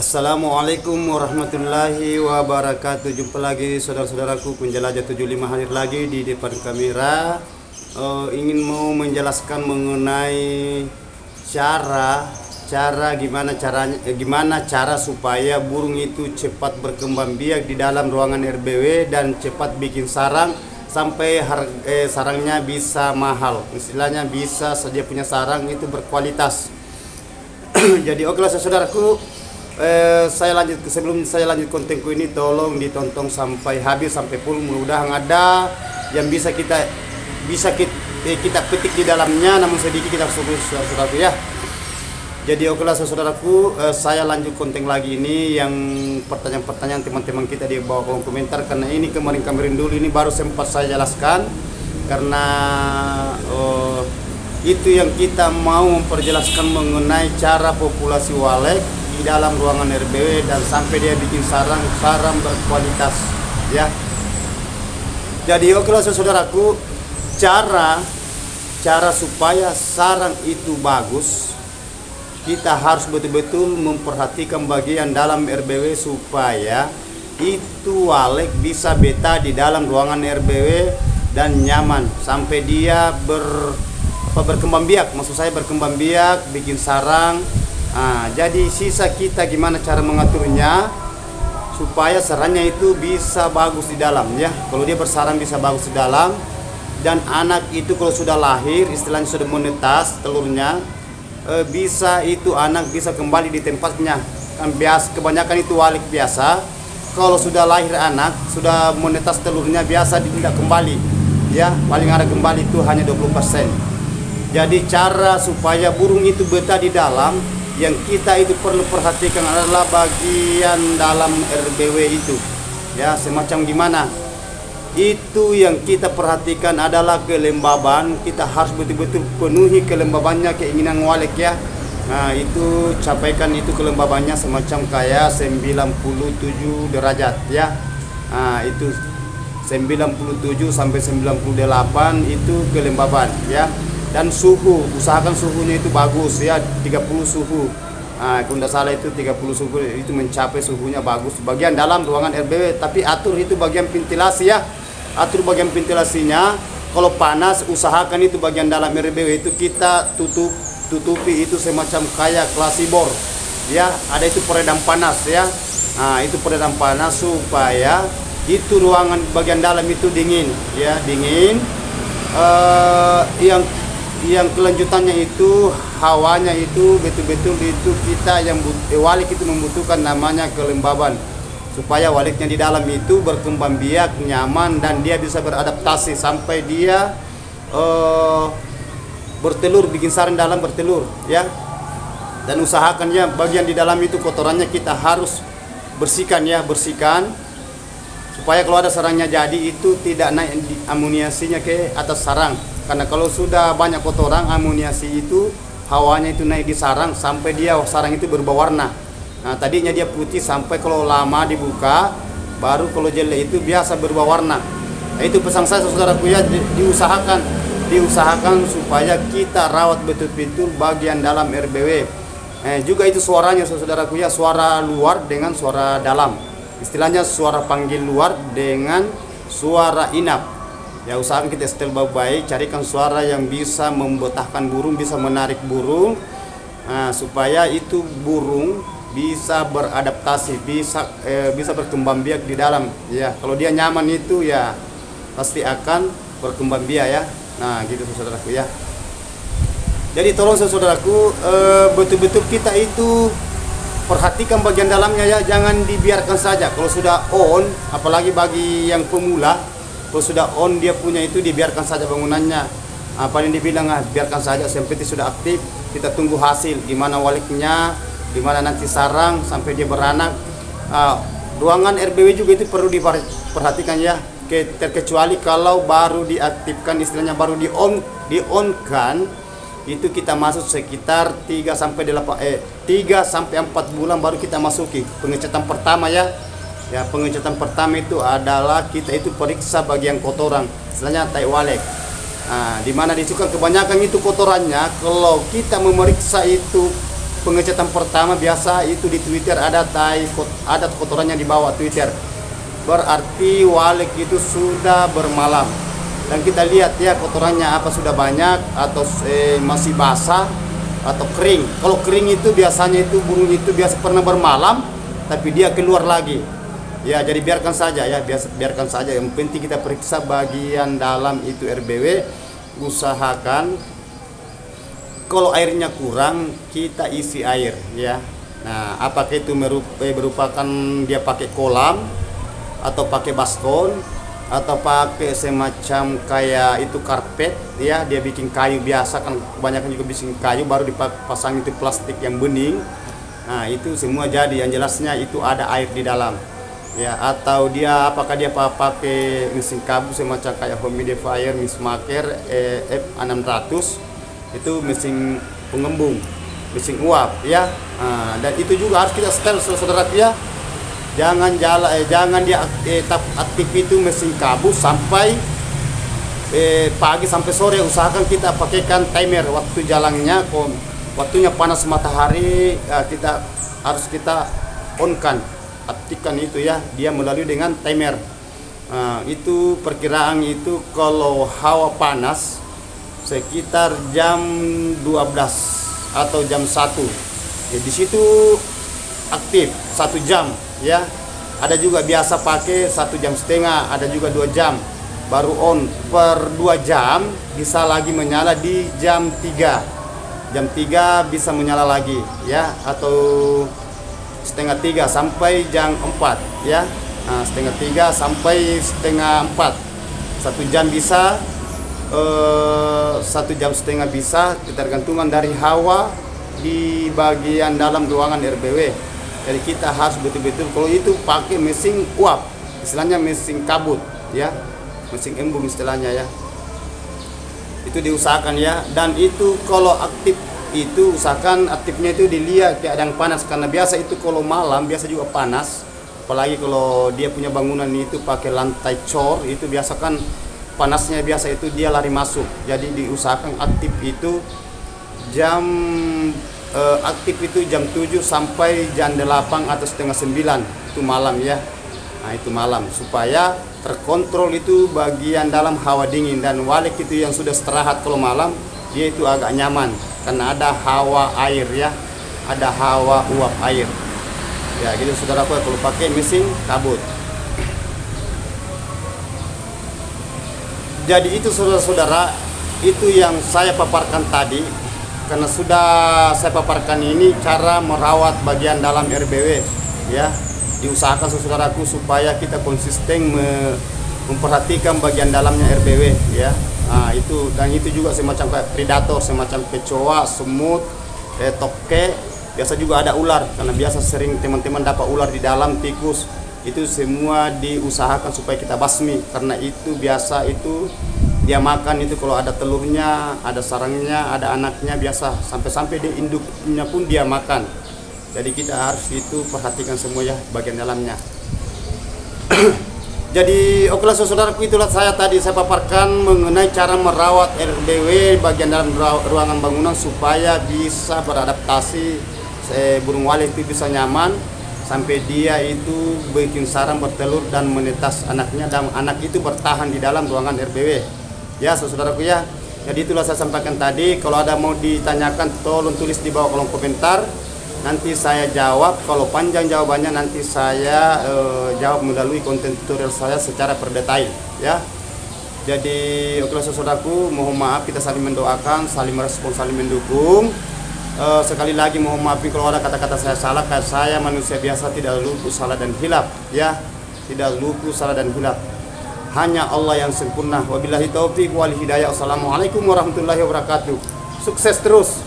Assalamualaikum warahmatullahi wabarakatuh. Jumpa lagi saudara-saudaraku penjelajah 75 hadir lagi di depan kamera. Ingin mau menjelaskan mengenai gimana cara supaya burung itu cepat berkembang biak di dalam ruangan RBW dan cepat bikin sarang sampai sarangnya bisa mahal. Istilahnya bisa saja punya sarang itu berkualitas. Jadi oke lah saudaraku, sebelum saya lanjut kontenku ini, tolong ditonton sampai habis, sampai full. Mudah-mudahan ada yang bisa kita petik di dalamnya, namun sedikit kita syukur saudaraku ya. Jadi oke lah saudaraku, saya lanjut konten lagi ini yang pertanyaan-pertanyaan teman-teman kita di bawah kolom komentar, karena ini kemarin dulu ini baru sempat saya jelaskan karena itu yang kita mau memperjelaskan mengenai cara populasi walet di dalam ruangan RBW dan sampai dia bikin sarang berkualitas ya. Jadi oke lah saudaraku, cara supaya sarang itu bagus, kita harus betul-betul memperhatikan bagian dalam RBW supaya itu walet bisa betah di dalam ruangan RBW dan nyaman sampai dia berkembang biak. Maksud saya berkembang biak, bikin sarang. Jadi sisa kita gimana cara mengaturnya supaya sarangnya itu bisa bagus di dalam ya. Kalau dia bersarang bisa bagus di dalam, dan anak itu kalau sudah lahir, istilahnya sudah menetas telurnya, anak bisa kembali di tempatnya. Kan biasa kebanyakan itu walet biasa, kalau sudah lahir anak, sudah menetas telurnya, biasa tidak kembali ya, paling ada kembali itu hanya 20%. Jadi cara supaya burung itu betah di dalam, yang kita itu perlu perhatikan adalah bagian dalam RBW itu ya, semacam gimana. Itu yang kita perhatikan adalah kelembaban. Kita harus betul-betul penuhi kelembabannya, keinginan walet ya. Nah itu capaikan itu kelembabannya semacam kayak 97 derajat ya. Nah itu 97 sampai 98 itu kelembaban ya. Dan suhu, usahakan suhunya itu bagus ya, 30 suhu. Kalau tidak salah itu 30 suhu itu mencapai suhunya bagus bagian dalam ruangan RBW. Tapi atur itu bagian ventilasi ya, atur bagian ventilasinya. Kalau panas, usahakan itu bagian dalam RBW itu kita tutupi itu semacam kayak klasibor ya, ada itu peredam panas ya. Itu peredam panas supaya itu ruangan bagian dalam itu dingin ya, dingin. Yang kelanjutannya itu hawanya itu betul-betul itu kita yang walet itu membutuhkan namanya kelembaban, supaya waletnya di dalam itu berkembang biak, nyaman, dan dia bisa beradaptasi sampai dia bertelur, bikin sarang dalam bertelur ya. Dan usahakan ya bagian di dalam itu kotorannya kita harus bersihkan ya, supaya kalau ada sarangnya jadi itu tidak naik amoniasinya ke atas sarang. Karena kalau sudah banyak kotoran, amoniasi itu hawanya itu naik di sarang sampai dia sarang itu berubah warna. Tadinya dia putih, sampai kalau lama dibuka baru kalau jelek itu biasa berubah warna. Itu pesan saya saudaraku ya, diusahakan supaya kita rawat betul-betul bagian dalam RBW. Juga itu suaranya saudaraku ya, suara luar dengan suara dalam. Istilahnya suara panggil luar dengan suara inap. Ya usahakan kita setel baik-baik, carikan suara yang bisa membetahkan burung, bisa menarik burung, supaya itu burung bisa beradaptasi, bisa berkembang biak di dalam ya. Kalau dia nyaman itu ya pasti akan berkembang biak ya. Nah gitu saudaraku ya. Jadi tolong saudaraku, betul-betul kita itu perhatikan bagian dalamnya ya, jangan dibiarkan saja. Kalau sudah on, apalagi bagi yang pemula, kalau sudah on dia punya itu dibiarkan saja bangunannya. Paling dibilang biarkan saja sampai sudah aktif, kita tunggu hasil gimana waletnya, gimana nanti sarang sampai dia beranak. Ruangan RBW juga itu perlu diperhatikan ya, terkecuali kalau baru diaktifkan, istilahnya baru di-on-kan, itu kita masuk sekitar 3 sampai 4 bulan baru kita masuki pengecatan pertama ya. Ya, pengecatan pertama itu adalah kita itu periksa bagian kotoran, istilahnya tai walet. Dimana disuka kebanyakan itu kotorannya, kalau kita memeriksa itu pengecatan pertama biasa itu di Twitter ada ada kotorannya di bawah Twitter, berarti walik itu sudah bermalam. Dan kita lihat ya kotorannya apa sudah banyak atau masih basah atau kering. Kalau kering itu biasanya itu burung itu biasa pernah bermalam tapi dia keluar lagi. Ya, jadi biarkan saja ya, biarkan saja. Yang penting kita periksa bagian dalam itu RBW, usahakan kalau airnya kurang kita isi air ya. Nah, apakah itu merupakan dia pakai kolam atau pakai baskom atau pakai semacam kayak itu karpet ya, dia bikin kayu biasa kan, kebanyakan juga bikin kayu baru dipasang itu plastik yang bening. Nah, itu semua jadi, yang jelasnya itu ada air di dalam ya. Atau dia apakah dia pakai mesin kabu semacam kayak humidifier Mismaker F600, itu mesin pengembung, mesin uap ya. Dan itu juga harus kita setel saudara ya. Jangan dia aktif itu mesin kabu sampai pagi sampai sore. Usahakan kita pakaikan timer waktu jalannya, waktunya panas matahari kita harus kita on-kan, aktifkan itu ya, dia melalui dengan timer. Itu perkiraan itu kalau hawa panas sekitar jam 12 atau jam 1 ya, di situ aktif 1 jam ya. Ada juga biasa pakai 1,5 jam, ada juga 2 jam baru on. Per 2 jam bisa lagi menyala di jam 3. Jam 3 bisa menyala lagi ya, atau 2:30 sampai jam 4 ya. 2:30 sampai 3:30, 1 jam bisa, 1,5 jam bisa, tergantungan dari hawa di bagian dalam ruangan RBW. Jadi kita harus betul-betul, kalau itu pakai mesin uap, istilahnya mesin kabut ya, mesin embung istilahnya ya, itu diusahakan ya. Dan itu kalau aktif itu usahakan aktifnya itu dilihat keadaan panas, karena biasa itu kalau malam biasa juga panas, apalagi kalau dia punya bangunan itu pakai lantai cor, itu biasa kan panasnya biasa itu dia lari masuk. Jadi diusahakan aktif itu aktif itu jam 7 sampai jam 8 atau 8:30 itu malam ya. Nah, itu malam supaya terkontrol itu bagian dalam hawa dingin. Dan walik itu yang sudah istirahat kalau malam dia itu agak nyaman karena ada hawa air ya, ada hawa uap air ya. Gitu saudaraku, kalau pakai mesin kabut. Jadi itu saudara-saudara, itu yang saya paparkan tadi. Karena sudah saya paparkan ini cara merawat bagian dalam RBW ya. Diusahakan saudaraku supaya kita konsisten memperhatikan bagian dalamnya RBW ya. Nah, itu dan itu juga semacam kayak predator, semacam kecoa, semut, toke, biasa juga ada ular, karena biasa sering teman-teman dapat ular di dalam, tikus. Itu semua diusahakan supaya kita basmi, karena itu biasa itu dia makan itu kalau ada telurnya, ada sarangnya, ada anaknya, biasa sampai dia induknya pun dia makan. Jadi kita harus itu perhatikan semua ya bagian dalamnya. Jadi okelah saudaraku, itulah saya paparkan mengenai cara merawat RBW bagian dalam ruangan bangunan supaya bisa beradaptasi, burung walet itu bisa nyaman sampai dia itu bikin sarang, bertelur dan menetas anaknya, dan anak itu bertahan di dalam ruangan RBW. Ya saudaraku ya, jadi itulah saya sampaikan tadi. Kalau ada mau ditanyakan tolong tulis di bawah kolom komentar, nanti saya jawab. Kalau panjang jawabannya nanti saya jawab melalui konten tutorial saya secara berdetail ya. Jadi oke saudaraku, mohon maaf, kita saling mendoakan, saling merespon, saling mendukung. Sekali lagi mohon maaf kalau ada kata-kata saya salah, karena saya manusia biasa, tidak luput salah dan hilaf ya, tidak luput salah dan hilaf. Hanya Allah yang sempurna. Wabillahi taufiq wal hidayah. Assalamualaikum warahmatullahi wabarakatuh. Sukses terus.